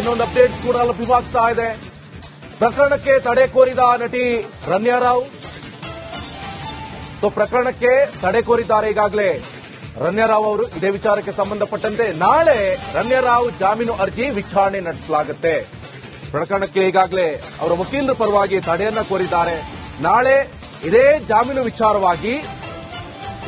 ಇನ್ನೊಂದು ಅಪ್ಡೇಟ್ ಕೂಡ ಲಭ್ಯವಾಗ್ತಾ ಇದೆ. ಪ್ರಕರಣಕ್ಕೆ ತಡೆ ಕೋರಿದ ನಟಿ ರನ್ಯಾ ರಾವ್. ಪ್ರಕರಣಕ್ಕೆ ತಡೆ ಕೋರಿದ್ದಾರೆ ಈಗಾಗಲೇ ರನ್ಯಾ ರಾವ್ ಅವರು. ಇದೇ ವಿಚಾರಕ್ಕೆ ಸಂಬಂಧಪಟ್ಟಂತೆ ನಾಳೆ ರನ್ಯಾ ರಾವ್ ಜಾಮೀನು ಅರ್ಜಿ ವಿಚಾರಣೆ ನಡೆಸಲಾಗುತ್ತೆ. ಪ್ರಕರಣಕ್ಕೆ ಈಗಾಗಲೇ ಅವರ ವಕೀಲರ ಪರವಾಗಿ ತಡೆಯನ್ನ ಕೋರಿದ್ದಾರೆ. ನಾಳೆ ಇದೇ ಜಾಮೀನು ವಿಚಾರವಾಗಿ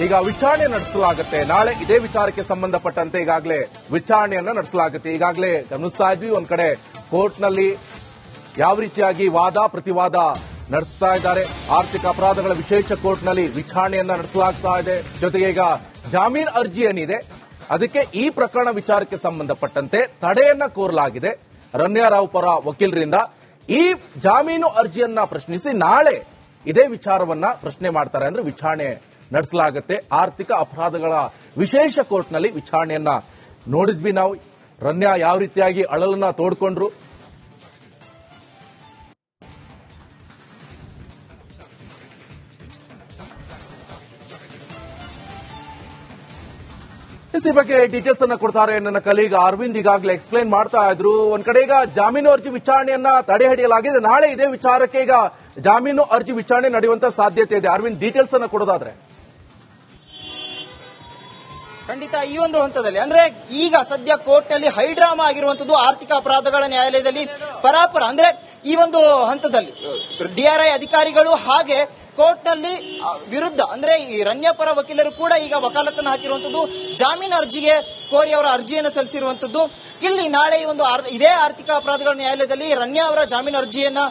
ಈಗ ವಿಚಾರಣೆ ನಡೆಸಲಾಗುತ್ತೆ. ನಾಳೆ ಇದೇ ವಿಚಾರಕ್ಕೆ ಸಂಬಂಧಪಟ್ಟಂತೆ ಈಗಾಗಲೇ ವಿಚಾರಣೆಯನ್ನ ನಡೆಸಲಾಗುತ್ತೆ. ಈಗಾಗಲೇ ಗಮನಿಸ್ತಾ ಇದ್ವಿ, ಒಂದ್ ಕಡೆ ಕೋರ್ಟ್ನಲ್ಲಿ ಯಾವ ರೀತಿಯಾಗಿ ವಾದ ಪ್ರತಿವಾದ ನಡೆಸ್ತಾ ಇದ್ದಾರೆ. ಆರ್ಥಿಕ ಅಪರಾಧಗಳ ವಿಶೇಷ ಕೋರ್ಟ್ನಲ್ಲಿ ವಿಚಾರಣೆಯನ್ನ ನಡೆಸಲಾಗ್ತಾ ಇದೆ. ಜೊತೆಗೆ ಈಗ ಜಾಮೀನು ಅರ್ಜಿ ಏನಿದೆ ಅದಕ್ಕೆ ಈ ಪ್ರಕರಣ ವಿಚಾರಕ್ಕೆ ಸಂಬಂಧಪಟ್ಟಂತೆ ತಡೆಯನ್ನ ಕೋರಲಾಗಿದೆ ರನ್ಯಾ ರಾವ್ ಪರ ವಕೀಲರಿಂದ. ಈ ಜಾಮೀನು ಅರ್ಜಿಯನ್ನ ಪ್ರಶ್ನಿಸಿ ನಾಳೆ ಇದೇ ವಿಚಾರವನ್ನ ಪ್ರಶ್ನೆ ಮಾಡ್ತಾರೆ, ಅಂದ್ರೆ ವಿಚಾರಣೆ ನಡೆಸಲಾಗುತ್ತೆ. ಆರ್ಥಿಕ ಅಪರಾಧಗಳ ವಿಶೇಷ ಕೋರ್ಟ್ನಲ್ಲಿ ವಿಚಾರಣೆಯನ್ನ ನೋಡಿದ್ವಿ ನಾವು. ರನ್ಯಾ ಯಾವ ರೀತಿಯಾಗಿ ಅಳಲನ್ನ ತೋಡ್ಕೊಂಡ್ರು. ಈ ಬಗ್ಗೆ ಡೀಟೇಲ್ಸ್ ಅನ್ನ ಕೊಡ್ತಾರೆ ನನ್ನ ಕಲೀಗ ಅರವಿಂದ್. ಈಗಾಗಲೇ ಎಕ್ಸ್ಪ್ಲೈನ್ ಮಾಡ್ತಾ ಇದ್ರು. ಒಂದ್ ಕಡೆ ಈಗ ಜಾಮೀನು ಅರ್ಜಿ ವಿಚಾರಣೆಯನ್ನ ತಡೆ ಹಿಡಿಯಲಾಗಿದೆ. ನಾಳೆ ಇದೇ ವಿಚಾರಕ್ಕೆ ಈಗ ಜಾಮೀನು ಅರ್ಜಿ ವಿಚಾರಣೆ ನಡೆಯುವಂತ ಸಾಧ್ಯತೆ ಇದೆ. ಅರವಿಂದ್, ಡೀಟೇಲ್ಸ್ ಅನ್ನ ಕೊಡೋದಾದ್ರೆ. ಖಂಡಿತ ಈ ಒಂದು ಹಂತದಲ್ಲಿ ಅಂದ್ರೆ ಈಗ ಸದ್ಯ ಕೋರ್ಟ್ ನಲ್ಲಿ ಹೈಡ್ರಾಮಾ ಆಗಿರುವಂತದ್ದು ಆರ್ಥಿಕ ಅಪರಾಧಗಳ ನ್ಯಾಯಾಲಯದಲ್ಲಿ ಪರಾಪರ ಅಂದ್ರೆ ಈ ಒಂದು ಹಂತದಲ್ಲಿ ಡಿಆರ್ಐ ಅಧಿಕಾರಿಗಳು ಹಾಗೆ ಕೋರ್ಟ್ ನಲ್ಲಿ ವಿರುದ್ಧ ಅಂದ್ರೆ ಈ ರನ್ಯಾ ಪರ ವಕೀಲರು ಕೂಡ ಈಗ ವಕಾಲತನ್ನು ಹಾಕಿರುವಂತದ್ದು ಜಾಮೀನು ಅರ್ಜಿಗೆ ಕೋರಿ ಅವರ ಅರ್ಜಿಯನ್ನು ಸಲ್ಲಿಸಿರುವಂತದ್ದು. ಇಲ್ಲಿ ನಾಳೆ ಒಂದು ಇದೇ ಆರ್ಥಿಕ ಅಪರಾಧಗಳ ನ್ಯಾಯಾಲಯದಲ್ಲಿ ರನ್ಯಾ ಅವರ ಜಾಮೀನು ಅರ್ಜಿಯನ್ನ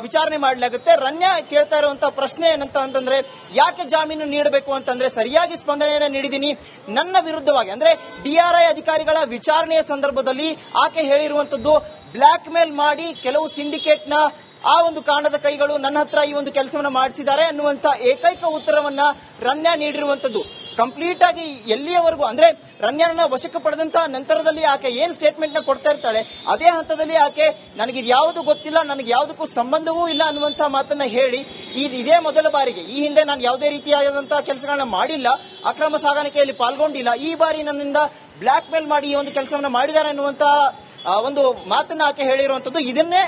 ವಿಚಾರಣೆ ಮಾಡಲಾಗುತ್ತೆ. ರನ್ಯಾ ಕೇಳ್ತಾ ಇರುವಂತಹ ಪ್ರಶ್ನೆ ಏನಂತ ಅಂತಂದ್ರೆ, ಯಾಕೆ ಜಾಮೀನು ನೀಡಬೇಕು ಅಂತಂದ್ರೆ ಸರಿಯಾಗಿ ಸ್ಪಂದನೆಯನ್ನ ನೀಡಿದ್ದೀನಿ. ನನ್ನ ವಿರುದ್ಧವಾಗಿ ಅಂದ್ರೆ ಡಿಆರ್ಐ ಅಧಿಕಾರಿಗಳ ವಿಚಾರಣೆಯ ಸಂದರ್ಭದಲ್ಲಿ ಆಕೆ ಹೇಳಿರುವಂತದ್ದು ಬ್ಲಾಕ್ ಮೇಲ್ ಮಾಡಿ ಕೆಲವು ಸಿಂಡಿಕೇಟ್ನ ಆ ಒಂದು ಕಾರಣದ ಕೈಗಳು ನನ್ನ ಹತ್ರ ಈ ಒಂದು ಕೆಲಸವನ್ನ ಮಾಡಿಸಿದ್ದಾರೆ ಅನ್ನುವಂತ ಏಕೈಕ ಉತ್ತರವನ್ನ ರನ್ಯಾ ನೀಡಿರುವಂತದ್ದು. ಕಂಪ್ಲೀಟ್ ಆಗಿ ಎಲ್ಲಿಯವರೆಗೂ ಅಂದ್ರೆ ರನ್ಯಾನ ವಶಕ್ಕೆ ಪಡೆದಂತ ನಂತರದಲ್ಲಿ ಆಕೆ ಏನ್ ಸ್ಟೇಟ್ಮೆಂಟ್ ನ ಕೊಡ್ತಾ ಇರ್ತಾಳೆ ಅದೇ ಹಂತದಲ್ಲಿ ಆಕೆ ನನಗಿದು ಯಾವುದು ಗೊತ್ತಿಲ್ಲ, ನನಗೆ ಯಾವುದಕ್ಕೂ ಸಂಬಂಧವೂ ಇಲ್ಲ ಅನ್ನುವಂತ ಮಾತನ್ನ ಹೇಳಿ ಇದೇ ಮೊದಲ ಬಾರಿಗೆ. ಈ ಹಿಂದೆ ನಾನು ಯಾವುದೇ ರೀತಿಯಾದಂತಹ ಕೆಲಸಗಳನ್ನ ಮಾಡಿಲ್ಲ, ಅಕ್ರಮ ಸಾಗಾಣಿಕೆಯಲ್ಲಿ ಪಾಲ್ಗೊಂಡಿಲ್ಲ, ಈ ಬಾರಿ ನನ್ನಿಂದ ಬ್ಲಾಕ್ ಮೇಲ್ ಮಾಡಿ ಈ ಒಂದು ಕೆಲಸವನ್ನ ಮಾಡಿದ್ದಾರೆ ಅನ್ನುವಂತ ಒಂದು ಮಾತನ್ನ ಆಕೆ ಹೇಳಿರುವಂತದ್ದು. ಇದನ್ನೇ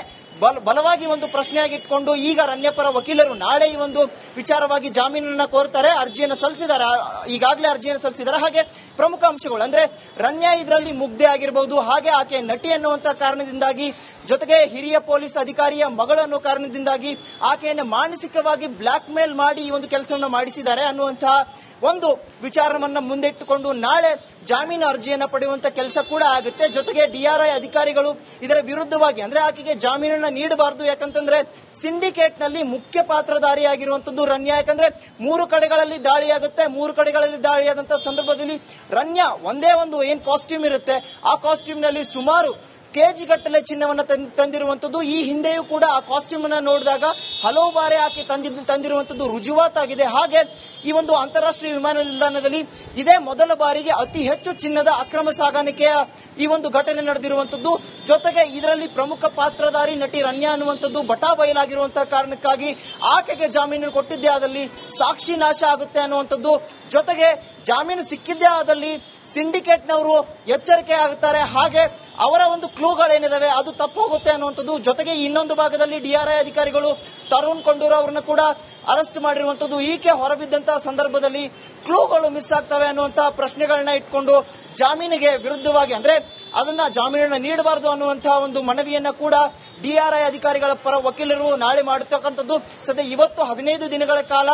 ಬಲವಾಗಿ ಒಂದು ಪ್ರಶ್ನೆಯಾಗಿ ಇಟ್ಕೊಂಡು ಈಗ ರನ್ಯಾ ಪರ ವಕೀಲರು ನಾಳೆ ಈ ಒಂದು ವಿಚಾರವಾಗಿ ಜಾಮೀನನ್ನ ಕೋರ್ತಾರೆ. ಅರ್ಜಿಯನ್ನು ಸಲ್ಲಿಸಿದ್ದಾರೆ, ಈಗಾಗಲೇ ಅರ್ಜಿಯನ್ನು ಸಲ್ಲಿಸಿದ್ದಾರೆ. ಹಾಗೆ ಪ್ರಮುಖ ಅಂಶಗಳು ಅಂದ್ರೆ ರನ್ಯಾ ಇದರಲ್ಲಿ ಮುಗ್ಧೆ ಆಗಿರಬಹುದು, ಹಾಗೆ ಆಕೆ ನಟಿ ಅನ್ನುವಂತ ಕಾರಣದಿಂದಾಗಿ, ಜೊತೆಗೆ ಹಿರಿಯ ಪೊಲೀಸ್ ಅಧಿಕಾರಿಯ ಮಗಳು ಅನ್ನೋ ಕಾರಣದಿಂದಾಗಿ ಆಕೆಯನ್ನು ಮಾನಸಿಕವಾಗಿ ಬ್ಲಾಕ್ ಮೇಲ್ ಮಾಡಿ ಈ ಒಂದು ಕೆಲಸವನ್ನು ಮಾಡಿಸಿದ್ದಾರೆ ಅನ್ನುವಂತಹ ಒಂದು ವಿಚಾರವನ್ನ ಮುಂದಿಟ್ಟುಕೊಂಡು ನಾಳೆ ಜಾಮೀನು ಅರ್ಜಿಯನ್ನ ಪಡೆಯುವಂತ ಕೆಲಸ ಕೂಡ ಆಗುತ್ತೆ. ಜೊತೆಗೆ ಡಿಆರ್ಐ ಅಧಿಕಾರಿಗಳು ಇದರ ವಿರುದ್ಧವಾಗಿ ಅಂದ್ರೆ ಆಕೆಗೆ ಜಾಮೀನನ್ನ ನೀಡಬಾರದು, ಯಾಕಂತಂದ್ರೆ ಸಿಂಡಿಕೇಟ್ ನಲ್ಲಿ ಮುಖ್ಯ ಪಾತ್ರಧಾರಿಯಾಗಿರುವಂತದ್ದು ರನ್ಯಾ. ಯಾಕಂದ್ರೆ 3 ಕಡೆಗಳಲ್ಲಿ ದಾಳಿಯಾಗುತ್ತೆ. 3 ಕಡೆಗಳಲ್ಲಿ ದಾಳಿಯಾದಂತಹ ಸಂದರ್ಭದಲ್ಲಿ ರನ್ಯಾ ಒಂದೇ ಒಂದು ಏನ್ ಕಾಸ್ಟ್ಯೂಮ್ ಇರುತ್ತೆ ಆ ಕಾಸ್ಟ್ಯೂಮ್ ನಲ್ಲಿ ಸುಮಾರು ಕೆಜಿ ಗಟ್ಟಲೆ ಚಿನ್ನವನ್ನ ತಂದಿರುವಂತದ್ದು. ಈ ಹಿಂದೆಯೂ ಕೂಡ ಆ ಕಾಸ್ಟ್ಯೂಮ್ ಅನ್ನ ನೋಡಿದಾಗ ಹಲವು ಬಾರಿ ಆಕೆ ತಂದಿರುವಂತದ್ದು ರುಜುವಾತಾಗಿದೆ. ಹಾಗೆ ಈ ಒಂದು ಅಂತಾರಾಷ್ಟ್ರೀಯ ವಿಮಾನ ನಿಲ್ದಾಣದಲ್ಲಿ ಇದೇ ಮೊದಲ ಬಾರಿಗೆ ಅತಿ ಹೆಚ್ಚು ಚಿನ್ನದ ಅಕ್ರಮ ಸಾಗಾಣಿಕೆಯ ಈ ಒಂದು ಘಟನೆ ನಡೆದಿರುವಂತದ್ದು. ಜೊತೆಗೆ ಇದರಲ್ಲಿ ಪ್ರಮುಖ ಪಾತ್ರಧಾರಿ ನಟಿ ರನ್ಯಾ ಅನ್ನುವಂಥದ್ದು ಬಟಾ ಬಯಲಾಗಿರುವಂತಹ ಕಾರಣಕ್ಕಾಗಿ ಆಕೆಗೆ ಜಾಮೀನು ಕೊಟ್ಟಿದ್ದೇ ಆದಲ್ಲಿ ಸಾಕ್ಷಿ ನಾಶ ಆಗುತ್ತೆ ಅನ್ನುವಂಥದ್ದು. ಜೊತೆಗೆ ಜಾಮೀನು ಸಿಕ್ಕಿದ್ದೇ ಆದಲ್ಲಿ ಸಿಂಡಿಕೇಟ್ನವರು ಎಚ್ಚರಿಕೆ ಆಗುತ್ತಾರೆ, ಹಾಗೆ ಅವರ ಒಂದು ಕ್ಲೂಗಳೇನಿದಾವೆ ಅದು ತಪ್ಪೋಗುತ್ತೆ ಅನ್ನುವಂಥದ್ದು. ಜೊತೆಗೆ ಇನ್ನೊಂದು ಭಾಗದಲ್ಲಿ ಡಿಆರ್ಐ ಅಧಿಕಾರಿಗಳು ತರುಣ್ ಕೊಂಡೂರು ಅವರನ್ನು ಕೂಡ ಅರೆಸ್ಟ್ ಮಾಡಿರುವಂತದ್ದು. ಈಕೆ ಹೊರಬಿದ್ದಂತಹ ಸಂದರ್ಭದಲ್ಲಿ ಕ್ಲೂಗಳು ಮಿಸ್ ಆಗ್ತವೆ ಅನ್ನುವಂತಹ ಪ್ರಶ್ನೆಗಳನ್ನ ಇಟ್ಕೊಂಡು ಜಾಮೀನಿಗೆ ವಿರುದ್ಧವಾಗಿ ಅಂದ್ರೆ ಅದನ್ನ ಜಾಮೀನನ್ನ ನೀಡಬಾರದು ಅನ್ನುವಂತಹ ಒಂದು ಮನವಿಯನ್ನ ಕೂಡ ಡಿಆರ್ಐ ಅಧಿಕಾರಿಗಳ ಪರ ವಕೀಲರು ನಾಳೆ ಮಾಡತಕ್ಕಂಥದ್ದು. ಸದ್ಯ ಇವತ್ತು 15 ದಿನಗಳ ಕಾಲ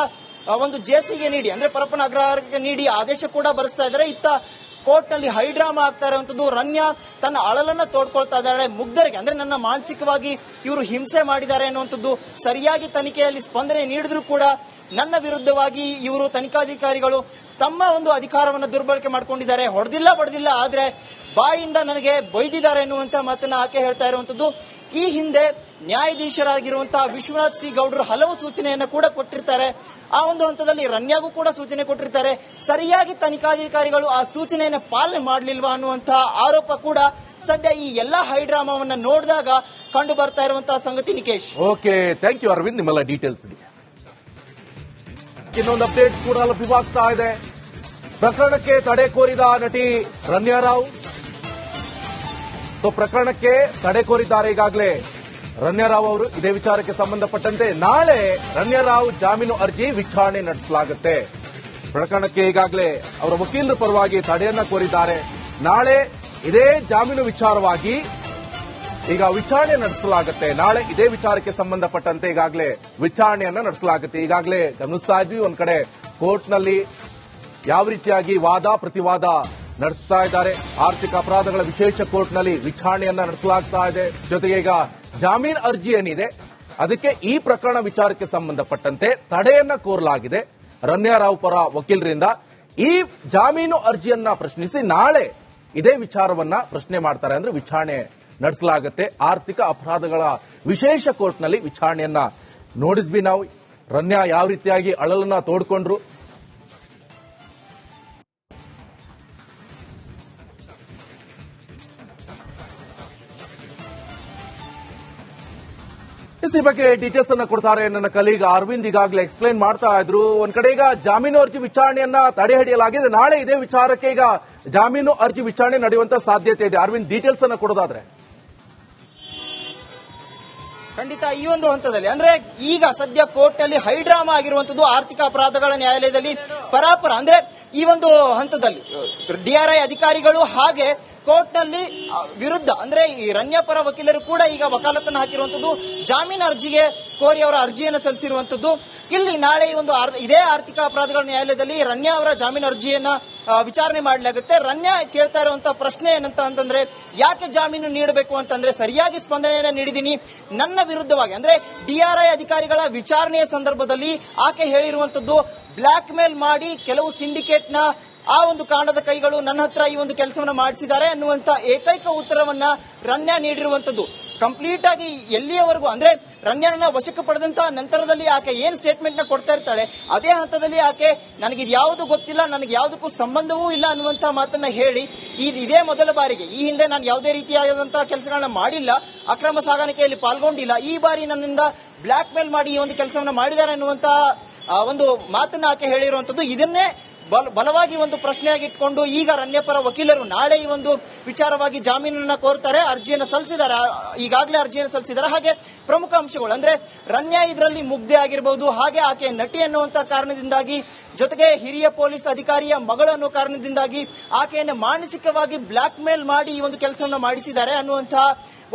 ಒಂದು ಜೆಸಿಗೆ ನೀಡಿ ಅಂದ್ರೆ ಪರಪ್ಪನ ಅಗ್ರಹಾರಕ್ಕೆ ನೀಡಿ ಆದೇಶ ಕೂಡ ಬರೆಸ್ತಾ ಇದ್ದಾರೆ. ಇತ್ತ ಕೋರ್ಟ್ ನಲ್ಲಿ ಹೈಡ್ರಾಮಾ ಆಗ್ತಾ ಇರುವಂತದ್ದು. ರನ್ಯಾ ತನ್ನ ಅಳಲನ್ನ ತೋಡ್ಕೊಳ್ತಾ ಇದ್ದಾಳೆ. ಮುಗ್ಧರಿಗೆ ಅಂದ್ರೆ ನನ್ನ ಮಾನಸಿಕವಾಗಿ ಇವರು ಹಿಂಸೆ ಮಾಡಿದ್ದಾರೆ ಅನ್ನುವಂಥದ್ದು ಸರಿಯಾಗಿ ತನಿಖೆಯಲ್ಲಿ ಸ್ಪಂದನೆ ನೀಡಿದ್ರು ಕೂಡ ನನ್ನ ವಿರುದ್ಧವಾಗಿ ಇವರು ತನಿಖಾಧಿಕಾರಿಗಳು ತಮ್ಮ ಒಂದು ಅಧಿಕಾರವನ್ನು ದುರ್ಬಳಕೆ ಮಾಡಿಕೊಂಡಿದ್ದಾರೆ. ಹೊಡೆದಿಲ್ಲ ಬಡ್ದಿಲ್ಲ, ಆದ್ರೆ ಬಾಯಿಂದ ನನಗೆ ಬೈದಿದ್ದಾರೆ ಎನ್ನುವಂತ ಮಾತನ್ನ ಆಕೆ ಹೇಳ್ತಾ ಇರುವಂತದ್ದು. ಈ ಹಿಂದೆ ನ್ಯಾಯಾಧೀಶರಾಗಿರುವಂತಹ ವಿಶ್ವನಾಥ್ ಸಿ ಗೌಡರು ಹಲವು ಸೂಚನೆಯನ್ನು ಕೂಡ ಕೊಟ್ಟಿರ್ತಾರೆ. ಆ ಒಂದು ಹಂತದಲ್ಲಿ ರನ್ಯಾಗೂ ಕೂಡ ಸೂಚನೆ ಕೊಟ್ಟಿರ್ತಾರೆ. ಸರಿಯಾಗಿ ತನಿಖಾಧಿಕಾರಿಗಳು ಆ ಸೂಚನೆಯನ್ನು ಪಾಲನೆ ಮಾಡಲಿಲ್ವಾ ಅನ್ನುವಂತಹ ಆರೋಪ ಕೂಡ ಸದ್ಯ ಈ ಎಲ್ಲಾ ಹೈಡ್ರಾಮಾವನ್ನ ನೋಡಿದಾಗ ಕಂಡು ಬರ್ತಾ ಇರುವಂತಹ ಸಂಗತಿ. Nikesh, okay, thank you Aravind ನಿಮ್ಮೆಲ್ಲ ಡೀಟೇಲ್ಸ್ಗೆ. ಇನ್ನೊಂದು ಅಪ್ಡೇಟ್ ಕೂಡ ಲಭ್ಯವಾಗ್ತಾ ಇದೆ. ಪ್ರಕರಣಕ್ಕೆ ತಡೆ ಕೋರಿದ ನಟಿ ರನ್ಯಾ ರಾವ್. ಸೊ ಪ್ರಕರಣಕ್ಕೆ ತಡೆ ಕೋರಿದ್ದಾರೆ ಈಗಾಗಲೇ ರಣ್ಯಾರಾವ್ ಅವರು. ಇದೇ ವಿಚಾರಕ್ಕೆ ಸಂಬಂಧಪಟ್ಟಂತೆ ನಾಳೆ ರಣ್ಯಾರಾವ್ ಜಾಮೀನು ಅರ್ಜಿ ವಿಚಾರಣೆ ನಡೆಸಲಾಗುತ್ತೆ. ಪ್ರಕರಣಕ್ಕೆ ಈಗಾಗಲೇ ಅವರ ವಕೀಲರ ಪರವಾಗಿ ತಡೆಯನ್ನ ಕೋರಿದ್ದಾರೆ. ನಾಳೆ ಇದೇ ಜಾಮೀನು ವಿಚಾರವಾಗಿ ಈಗ ವಿಚಾರಣೆ ನಡೆಸಲಾಗುತ್ತೆ. ನಾಳೆ ಇದೇ ವಿಚಾರಕ್ಕೆ ಸಂಬಂಧಪಟ್ಟಂತೆ ಈಗಾಗಲೇ ವಿಚಾರಣೆಯನ್ನ ನಡೆಸಲಾಗುತ್ತೆ. ಈಗಾಗಲೇ ಗಮನಿಸ್ತಾ ಇದ್ವಿ, ಒಂದ್ ಕಡೆ ಕೋರ್ಟ್ನಲ್ಲಿ ಯಾವ ರೀತಿಯಾಗಿ ವಾದ ಪ್ರತಿವಾದ ನಡೆಸ್ತಾ ಇದ್ದಾರೆ. ಆರ್ಥಿಕ ಅಪರಾಧಗಳ ವಿಶೇಷ ಕೋರ್ಟ್ನಲ್ಲಿ ವಿಚಾರಣೆಯನ್ನ ನಡೆಸಲಾಗ್ತಾ ಇದೆ. ಜೊತೆಗೆ ಈಗ ಜಾಮೀನು ಅರ್ಜಿ ಏನಿದೆ ಅದಕ್ಕೆ ಈ ಪ್ರಕರಣ ವಿಚಾರಕ್ಕೆ ಸಂಬಂಧಪಟ್ಟಂತೆ ತಡೆಯನ್ನ ಕೋರಲಾಗಿದೆ ರಣ್ಯಾರಾವ್ ಪರ ವಕೀಲರಿಂದ. ಈ ಜಾಮೀನು ಅರ್ಜಿಯನ್ನ ಪ್ರಶ್ನಿಸಿ ನಾಳೆ ಇದೇ ವಿಚಾರವನ್ನ ಪ್ರಶ್ನೆ ಮಾಡ್ತಾರೆ, ಅಂದ್ರೆ ವಿಚಾರಣೆ ನಡೆಸಲಾಗುತ್ತೆ. ಆರ್ಥಿಕ ಅಪರಾಧಗಳ ವಿಶೇಷ ಕೋರ್ಟ್ನಲ್ಲಿ ವಿಚಾರಣೆಯನ್ನ ನೋಡಿದ್ವಿ ನಾವು. ರಣ್ಯಾ ಯಾವ ರೀತಿಯಾಗಿ ಅಳಲನ್ನ ತೋಡ್ಕೊಂಡ್ರು. ಈ ಬಗ್ಗೆ ಡೀಟೇಲ್ಸ್ ಅನ್ನ ಕೊಡ್ತಾರೆ ನನ್ನ ಕಲೀಗ ಅರವಿಂದ್. ಈಗಾಗಲೇ ಎಕ್ಸ್ಪ್ಲೈನ್ ಮಾಡ್ತಾ ಇದ್ರು. ಒಂದ್ ಕಡೆ ಈಗ ಜಾಮೀನು ಅರ್ಜಿ ವಿಚಾರಣೆಯನ್ನ ತಡೆ ಹಿಡಿಯಲಾಗಿದೆ. ನಾಳೆ ಇದೇ ವಿಚಾರಕ್ಕೆ ಈಗ ಜಾಮೀನು ಅರ್ಜಿ ವಿಚಾರಣೆ ನಡೆಯುವಂತ ಸಾಧ್ಯತೆ ಇದೆ. ಅರವಿಂದ್, ಡೀಟೇಲ್ಸ್ ಅನ್ನ ಕೊಡೋದಾದ್ರೆ. ಖಂಡಿತ ಈ ಒಂದು ಹಂತದಲ್ಲಿ ಅಂದ್ರೆ ಈಗ ಸದ್ಯ ಕೋರ್ಟ್ ನಲ್ಲಿ ಹೈಡ್ರಾಮಾ ಆಗಿರುವಂತದ್ದು ಆರ್ಥಿಕ ಅಪರಾಧಗಳ ನ್ಯಾಯಾಲಯದಲ್ಲಿ ಪರಾಪರ ಅಂದ್ರೆ ಈ ಒಂದು ಹಂತದಲ್ಲಿ ಡಿಆರ್ಐ ಅಧಿಕಾರಿಗಳು ಹಾಗೆ ಕೋರ್ಟ್ ನಲ್ಲಿ ವಿರುದ್ಧ ಅಂದ್ರೆ ಈ ರಣ್ಯಾ ಪರ ವಕೀಲರು ಕೂಡ ಈಗ ವಕಾಲತ್ತನ್ನು ಹಾಕಿರುವಂತದ್ದು, ಜಾಮೀನು ಅರ್ಜಿಗೆ ಕೋರಿ ಅವರ ಅರ್ಜಿಯನ್ನು ಸಲ್ಲಿಸಿರುವಂತದ್ದು. ಇಲ್ಲಿ ನಾಳೆ ಒಂದು ಇದೇ ಆರ್ಥಿಕ ಅಪರಾಧಗಳ ನ್ಯಾಯಾಲಯದಲ್ಲಿ ರಣ್ಯಾ ಅವರ ಜಾಮೀನು ಅರ್ಜಿಯನ್ನ ವಿಚಾರಣೆ ಮಾಡಲಾಗುತ್ತೆ. ರಣ್ಯಾ ಕೇಳ್ತಾ ಇರುವಂತಹ ಪ್ರಶ್ನೆ ಏನಂತ ಅಂತಂದ್ರೆ, ಯಾಕೆ ಜಾಮೀನು ನೀಡಬೇಕು ಅಂತಂದ್ರೆ ಸರಿಯಾಗಿ ಸ್ಪಂದನೆಯನ್ನ ನೀಡಿದ್ದೀನಿ, ನನ್ನ ವಿರುದ್ಧವಾಗಿ ಅಂದ್ರೆ ಡಿಆರ್ಐ ಅಧಿಕಾರಿಗಳ ವಿಚಾರಣೆಯ ಸಂದರ್ಭದಲ್ಲಿ ಆಕೆ ಹೇಳಿರುವಂತದ್ದು ಬ್ಲಾಕ್ ಮೇಲ್ ಮಾಡಿ ಕೆಲವು ಸಿಂಡಿಕೇಟ್ ನ ಆ ಒಂದು ಕಾಂಡದ ಕೈಗಳು ನನ್ನ ಹತ್ರ ಈ ಒಂದು ಕೆಲಸವನ್ನ ಮಾಡಿಸಿದ್ದಾರೆ ಅನ್ನುವಂತ ಏಕೈಕ ಉತ್ತರವನ್ನ ರಣ್ಯಾ ನೀಡಿರುವಂತದ್ದು. ಕಂಪ್ಲೀಟ್ ಆಗಿ ಎಲ್ಲಿಯವರೆಗೂ ಅಂದ್ರೆ ರಣ್ಯಾನ ವಶಕ್ಕೆ ಪಡೆದಂತಹ ನಂತರದಲ್ಲಿ ಆಕೆ ಏನ್ ಸ್ಟೇಟ್ಮೆಂಟ್ ನ ಕೊಡ್ತಾ ಇರ್ತಾಳೆ ಅದೇ ಹಂತದಲ್ಲಿ ಆಕೆ ನನಗೆ ಯಾವುದು ಗೊತ್ತಿಲ್ಲ, ನನಗೆ ಯಾವುದಕ್ಕೂ ಸಂಬಂಧವೂ ಇಲ್ಲ ಅನ್ನುವಂತ ಮಾತನ್ನ ಹೇಳಿ ಇದೇ ಮೊದಲ ಬಾರಿಗೆ, ಈ ಹಿಂದೆ ನಾನು ಯಾವುದೇ ರೀತಿಯಾದಂತಹ ಕೆಲಸಗಳನ್ನ ಮಾಡಿಲ್ಲ, ಅಕ್ರಮ ಸಾಗಾಣಿಕೆಯಲ್ಲಿ ಪಾಲ್ಗೊಂಡಿಲ್ಲ, ಈ ಬಾರಿ ನನ್ನಿಂದ ಬ್ಲಾಕ್ ಮೇಲ್ ಮಾಡಿ ಈ ಒಂದು ಕೆಲಸವನ್ನ ಮಾಡಿದ್ದಾರೆ ಅನ್ನುವಂತ ಒಂದು ಮಾತನ್ನ ಆಕೆ ಹೇಳಿರುವಂತದ್ದು. ಇದನ್ನೇ ಬಲವಾಗಿ ಒಂದು ಪ್ರಶ್ನೆಯಾಗಿ ಇಟ್ಕೊಂಡು ಈಗ ರಣ್ಯಾ ಪರ ವಕೀಲರು ನಾಳೆ ಈ ಒಂದು ವಿಚಾರವಾಗಿ ಜಾಮೀನನ್ನ ಕೋರ್ತಾರೆ, ಅರ್ಜಿಯನ್ನು ಸಲ್ಲಿಸಿದ್ದಾರೆ, ಈಗಾಗಲೇ ಅರ್ಜಿಯನ್ನು ಸಲ್ಲಿಸಿದ್ದಾರೆ. ಹಾಗೆ ಪ್ರಮುಖ ಅಂಶಗಳು ಅಂದ್ರೆ ರಣ್ಯಾ ಇದರಲ್ಲಿ ಮುಗ್ಧೆ ಆಗಿರಬಹುದು, ಹಾಗೆ ಆಕೆ ನಟಿ ಅನ್ನುವಂತ ಕಾರಣದಿಂದಾಗಿ, ಜೊತೆಗೆ ಹಿರಿಯ ಪೊಲೀಸ್ ಅಧಿಕಾರಿಯ ಮಗಳು ಅನ್ನೋ ಕಾರಣದಿಂದಾಗಿ ಆಕೆಯನ್ನು ಮಾನಸಿಕವಾಗಿ ಬ್ಲಾಕ್ ಮೇಲ್ ಮಾಡಿ ಈ ಒಂದು ಕೆಲಸವನ್ನು ಮಾಡಿಸಿದ್ದಾರೆ ಅನ್ನುವಂತಹ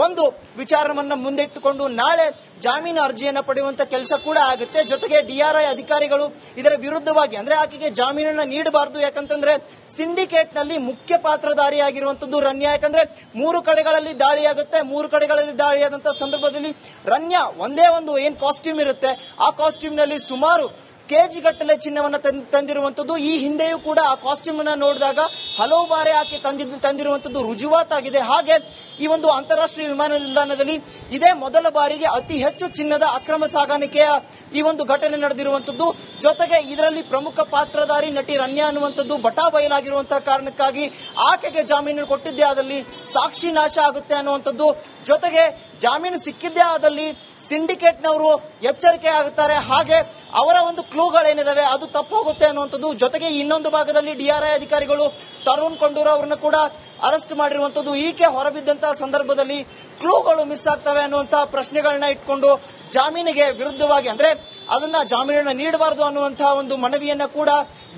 ಒಂದು ವಿಚಾರವನ್ನ ಮುಂದಿಟ್ಟುಕೊಂಡು ನಾಳೆ ಜಾಮೀನು ಅರ್ಜಿಯನ್ನು ಪಡೆಯುವಂತ ಕೆಲಸ ಕೂಡ ಆಗುತ್ತೆ. ಜೊತೆಗೆ ಡಿಆರ್ಐ ಅಧಿಕಾರಿಗಳು ಇದರ ವಿರುದ್ಧವಾಗಿ ಅಂದ್ರೆ ಆಕೆಗೆ ಜಾಮೀನನ್ನ ನೀಡಬಾರದು, ಯಾಕಂತಂದ್ರೆ ಸಿಂಡಿಕೇಟ್ ನಲ್ಲಿ ಮುಖ್ಯ ಪಾತ್ರಧಾರಿಯಾಗಿರುವಂತದ್ದು ರಣ್ಯಾ. ಯಾಕಂದ್ರೆ 3 ಕಡೆಗಳಲ್ಲಿ ದಾಳಿಯಾಗುತ್ತೆ, 3 ಕಡೆಗಳಲ್ಲಿ ದಾಳಿಯಾದಂತಹ ಸಂದರ್ಭದಲ್ಲಿ ರಣ್ಯಾ ಒಂದೇ ಒಂದು ಏನ್ ಕಾಸ್ಟ್ಯೂಮ್ ಇರುತ್ತೆ ಆ ಕಾಸ್ಟ್ಯೂಮ್ ನಲ್ಲಿ ಸುಮಾರು ಕೆಜಿಗಟ್ಟಲೆ ಚಿನ್ನವನ್ನ ತಂದಿರುವಂತದ್ದು. ಈ ಹಿಂದೆಯೂ ಕೂಡ ಆ ಕಾಸ್ಟ್ಯೂಮ್ ಅನ್ನ ನೋಡಿದಾಗ ಹಲವು ಬಾರಿ ಆಕೆ ತಂದಿರುವಂತದ್ದು ರುಜುವಾತಾಗಿದೆ. ಹಾಗೆ ಈ ಒಂದು ಅಂತಾರಾಷ್ಟ್ರೀಯ ವಿಮಾನ ನಿಲ್ದಾಣದಲ್ಲಿ ಇದೇ ಮೊದಲ ಬಾರಿಗೆ ಅತಿ ಹೆಚ್ಚು ಚಿನ್ನದ ಅಕ್ರಮ ಸಾಗಾಣಿಕೆಯ ಈ ಒಂದು ಘಟನೆ ನಡೆದಿರುವಂತದ್ದು. ಜೊತೆಗೆ ಇದರಲ್ಲಿ ಪ್ರಮುಖ ಪಾತ್ರಧಾರಿ ನಟಿ ರಣ್ಯಾ ಅನ್ನುವಂಥದ್ದು ಬಟಾ ಬಯಲಾಗಿರುವಂತಹ ಕಾರಣಕ್ಕಾಗಿ ಆಕೆಗೆ ಜಾಮೀನು ಕೊಟ್ಟಿದ್ದೇ ಆದಲ್ಲಿ ಸಾಕ್ಷಿ ನಾಶ ಆಗುತ್ತೆ ಅನ್ನುವಂಥದ್ದು. ಜೊತೆಗೆ ಜಾಮೀನು ಸಿಕ್ಕಿದ್ದೇ ಆದಲ್ಲಿ ಸಿಂಡಿಕೇಟ್ನವರು ಎಚ್ಚರಿಕೆ ಆಗುತ್ತಾರೆ, ಹಾಗೆ ಅವರ ಒಂದು ಕ್ಲೂಗಳೇನಿದಾವೆ ಅದು ತಪ್ಪು ಹೋಗುತ್ತೆ ಅನ್ನುವಂಥದ್ದು. ಜೊತೆಗೆ ಇನ್ನೊಂದು ಭಾಗದಲ್ಲಿ ಡಿಆರ್ಐ ಅಧಿಕಾರಿಗಳು ತರುಣ್ ಕೊಂಡೂರ್ ಅವರನ್ನು ಕೂಡ ಅರೆಸ್ಟ್ ಮಾಡಿರುವಂತದ್ದು. ಈಕೆ ಹೊರಬಿದ್ದಂತಹ ಸಂದರ್ಭದಲ್ಲಿ ಕ್ಲೂಗಳು ಮಿಸ್ ಆಗ್ತವೆ ಅನ್ನುವಂತಹ ಪ್ರಶ್ನೆಗಳನ್ನ ಇಟ್ಕೊಂಡು ಜಾಮೀನಿಗೆ ವಿರುದ್ಧವಾಗಿ ಅಂದ್ರೆ ಅದನ್ನ ಜಾಮೀನನ್ನ ನೀಡಬಾರದು ಅನ್ನುವಂತಹ ಒಂದು ಮನವಿಯನ್ನ ಕೂಡ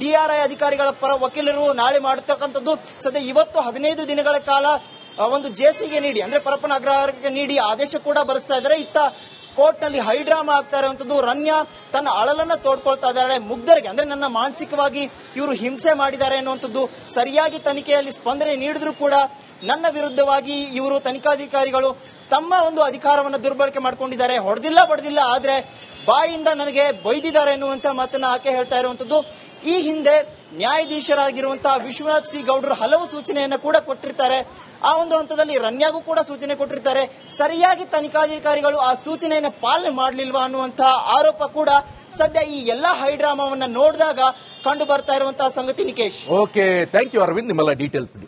ಡಿಆರ್ಐ ಅಧಿಕಾರಿಗಳ ಪರ ವಕೀಲರು ನಾಳೆ ಮಾಡತಕ್ಕಂಥದ್ದು. ಸದ್ಯ ಇವತ್ತು 15 ದಿನಗಳ ಕಾಲ ಒಂದು ಜೆಸಿಗೆ ನೀಡಿ ಅಂದ್ರೆ ಪರಪ್ಪನ ಅಗ್ರಹಾರಕ್ಕೆ ನೀಡಿ ಆದೇಶ ಕೂಡ ಬರೆಸ್ತಾ ಇದ್ದಾರೆ. ಇತ್ತ ಕೋರ್ಟ್ ನಲ್ಲಿ ಹೈಡ್ರಾಮಾ ಆಗ್ತಾ ಇರುವಂತದ್ದು. ರಣ್ಯಾ ತನ್ನ ಅಳಲನ್ನ ತೋಡ್ಕೊಳ್ತಾ ಇದ್ದಾಳೆ. ಮುಗ್ಧರಿಗೆ ಅಂದ್ರೆ ನನ್ನ ಮಾನಸಿಕವಾಗಿ ಇವರು ಹಿಂಸೆ ಮಾಡಿದ್ದಾರೆ ಅನ್ನುವಂಥದ್ದು ಸರಿಯಾಗಿ ತನಿಖೆಯಲ್ಲಿ ಸ್ಪಂದನೆ ನೀಡಿದ್ರು ಕೂಡ ನನ್ನ ವಿರುದ್ಧವಾಗಿ ಇವರು ತನಿಖಾಧಿಕಾರಿಗಳು ತಮ್ಮ ಒಂದು ಅಧಿಕಾರವನ್ನು ದುರ್ಬಳಕೆ ಮಾಡಿಕೊಂಡಿದ್ದಾರೆ, ಹೊಡೆದಿಲ್ಲ ಬಡ್ದಿಲ್ಲ ಆದ್ರೆ ಬಾಯಿಂದ ನನಗೆ ಬೈದಿದ್ದಾರೆ ಎನ್ನುವಂತ ಮಾತನ್ನ ಆಕೆ ಹೇಳ್ತಾ ಇರುವಂತದ್ದು. ಈ ಹಿಂದೆ ನ್ಯಾಯಾಧೀಶರಾಗಿರುವಂತಹ ವಿಶ್ವನಾಥ್ ಸಿ ಗೌಡರು ಹಲವು ಸೂಚನೆಯನ್ನ ಕೂಡ ಕೊಟ್ಟಿರ್ತಾರೆ. ಆ ಒಂದು ಹಂತದಲ್ಲಿ ರಣ್ಯಾಗೂ ಕೂಡ ಸೂಚನೆ ಕೊಟ್ಟಿರ್ತಾರೆ. ಸರಿಯಾಗಿ ತನಿಖಾಧಿಕಾರಿಗಳು ಆ ಸೂಚನೆಯನ್ನ ಪಾಲನೆ ಮಾಡಲಿಲ್ವಾ ಅನ್ನುವಂತಹ ಆರೋಪ ಕೂಡ ಸದ್ಯ ಈ ಎಲ್ಲಾ ಹೈಡ್ರಾಮಾವನ್ನ ನೋಡಿದಾಗ ಕಂಡು ಬರ್ತಾ ಇರುವಂತಹ ಸಂಗತಿ. Nikesh, okay, thank you Aravind ನಿಮ್ಮೆಲ್ಲ ಡೀಟೇಲ್ಸ್ಗೆ.